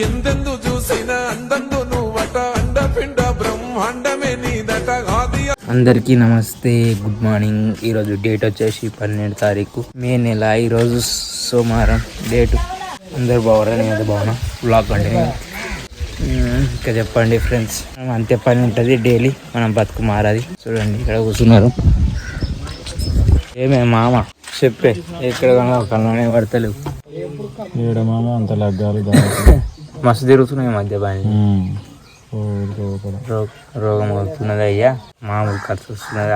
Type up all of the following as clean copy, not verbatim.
ఎందెందు చూసిన అందందు నువ్వట అండపిండ బ్రహ్మాండమే నీదట ఆది. అందరికీ నమస్తే, గుడ్ మార్నింగ్. ఈరోజు డేట్ వచ్చేసి 12 తారీఖు మే నెల. ఈరోజు సోమవారం డేటు. అందరు బాగున్నారని అయితే బాగున్నా. Blog continue. ఇంకా చెప్పండి ఫ్రెండ్స్, అంతే పని ఉంటుంది డైలీ. మనం బతుకు మారాది. చూడండి ఇక్కడ కూర్చున్నారు. ఏమే మామ చెప్పే, ఎక్కడ కళ్ళనే పడతలేవు. మామ అంత లగ్గాలు మస్తు తిరుగుతున్నాయి మధ్య బాగా. రోగం అవుతున్నది అయ్యా, మామూలు ఖర్చు వస్తున్నది.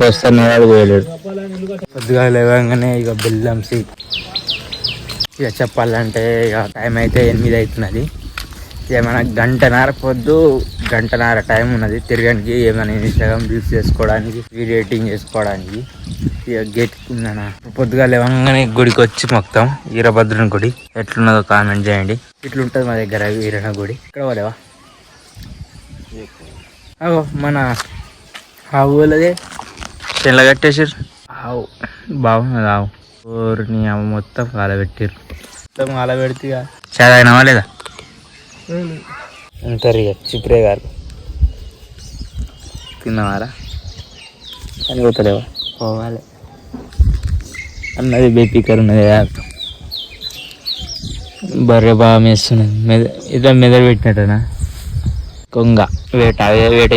వస్తున్నాడు పోయలేడు. కొద్దిగా లేవగానే ఇక బెల్లం సీట్. ఇక చెప్పాలంటే ఇక టైం అయితే 8 అవుతున్నది. ఇక మనకు గంటన్నర టైం ఉన్నది తిరగడానికి. ఏమైనా ఇన్స్టాగ్రామ్ రీల్స్ చేసుకోవడానికి, వీడియో ఎడిటింగ్ చేసుకోవడానికి. ఇక గేట్ పొద్దుగా లేవగానే గుడికి వచ్చి మొత్తం వీరభద్రుని గుడి ఎట్లున్నదో కామెంట్ చేయండి. ఇట్లుంటుంది మా దగ్గర వీరన్న గుడి. ఇక్కడ పోలేవా? అగో మన ఆవు వాళ్ళదే చెల్ల కట్టేసారు. ఆవు బాగున్నది. ఆవు ఊరిని అమ్మ మొత్తం కాలబెట్టారు. మొత్తం కాలబెడితే చాలా అయినావా లేదా ఉంటారు. ఇక చిప్రే గారు తిన్నవారా అని పోతలేవా? పోవాలి అన్నది. బేపీకర్ ఉన్నది. బర్రె బాగా మేస్తున్నది. ఇట్లా మెదడు పెట్టినట్టనా? కొంగ వేట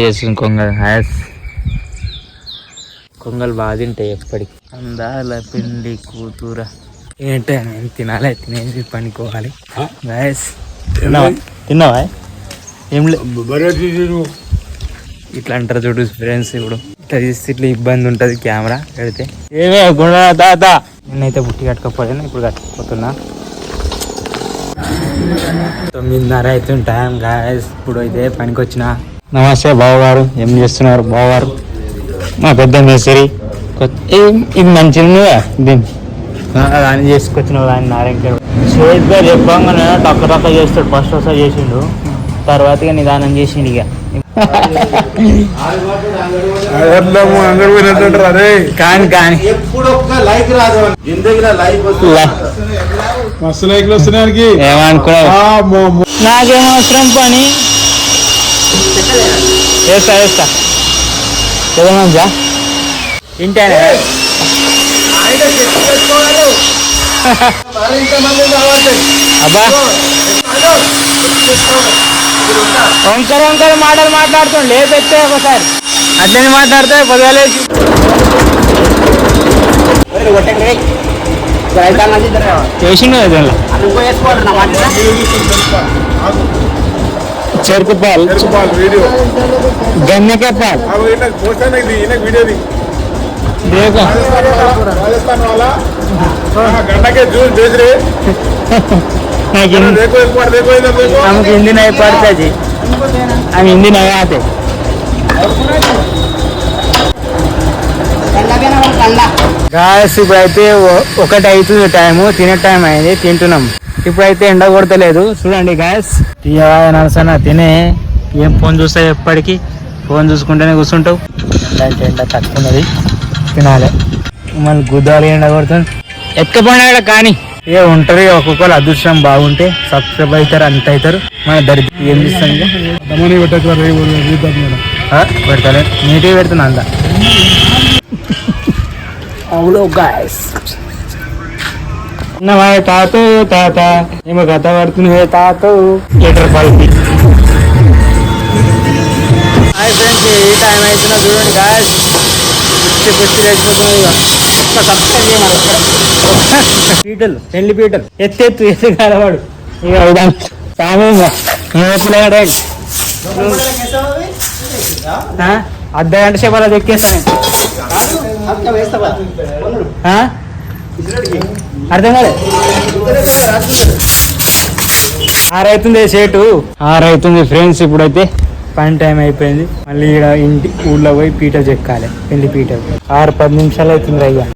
చేస్తుంది కొంగ. కొంగలు బాగా తింటాయి ఎప్పటికి. అందాల పిండి కూతుర ఏంటో నేను తినాలి. తినేసి పనుకోవాలి. తిన్నావా? ఏం లేదు. ఇట్లా అంటారు చూడు ఫ్రెండ్స్. ఇప్పుడు ఇట్లా తీస్తే ఇట్లా ఇబ్బంది ఉంటుంది కెమెరా పెడితే. ఏమే గుండా తాత, నేనైతే బుట్టి కట్టుకోపోయాను. ఇప్పుడు కట్టుకుపోతున్నా. 9:30 అవుతుంది టైం గాయస్. ఇప్పుడు అయితే పనికి వచ్చిన. నమస్తే బావగారు, ఏం చేస్తున్నారు బావగారు? మా పెద్ద మేసరి. ఇది మంచిగా దీన్ని దాన్ని చేసుకొచ్చిన దాన్ని నారాయణ షేక్ గారు చెప్పంగానే టక్క చేస్తాడు. ఫస్ట్ ఒకసారి చేసిండు, తర్వాత ఇక నిదానం చేసిండు. ఇక కానీ ఏమనుకున్నా నాకేమో అవసరం పని వేస్తా చదవమంచా ఇంటేనే. అబ్బా వంకర మాటలు మాట్లాడుతాం. లేపెత్తే ఒకసారి అట్లనే మాట్లాడితే పొదలేసి చేసిండు. చెరుకు పాలు, గన్నెకే పాలు. देखो राजस्थान वाला गन्ना के जूस बेच रहे। देखो एक बार देखो इधर देखो। हमको हिंदी नहीं पढ़ते जी, हम हिंदी नहीं आते. గాయస్ ఇప్పుడైతే 1 అవుతుంది టైము. తినే టైం అయింది. తింటున్నాం. ఇప్పుడైతే ఎండ కొడతలేదు. చూడండి గాయస్. నరసన తినే ఏం ఫోన్ చూస్తావు? ఎప్పటికీ ఫోన్ చూసుకుంటేనే కూర్చుంటావు. ఎండ తక్కువ ఉన్నది, తినాలి. మళ్ళీ గుద్దాలి. ఎండ కొడుతుంది. ఎక్కపోయినా కానీ ఏ ఉంటుంది. ఒక్కొక్కరు అదృష్టం బాగుంటే సబ్స్క్రైబ్ అవుతారు, అంత అవుతారు. మన దరిద్రం ఏం చేస్తాం? పెడతారు నీట్గా పెడుతున్నా అంతా. అవును గాయస్. తాత ఏమో గత పడుతుంది తాత లీటర్ పల్పి. హాయ్ ఫ్రెండ్స్, ఈ టైం అవుతున్నా చూడండి గాయస్. పీటలు పెళ్లి పీటలు ఎత్తు కాలవాడు. అర్ధ గంట సేపు అలా ఎక్కేస్తాను. అర్థం కాలే. 6 అవుతుంది సేటు. 6 అవుతుంది ఫ్రెండ్స్. ఇప్పుడైతే పని టైం అయిపోయింది. మళ్ళీ ఇక్కడ ఊళ్ళో పోయి పీటలు చెక్కాలి. పెళ్లి పీటలు. 6-10 నిమిషాలు అవుతుంది అయ్యా.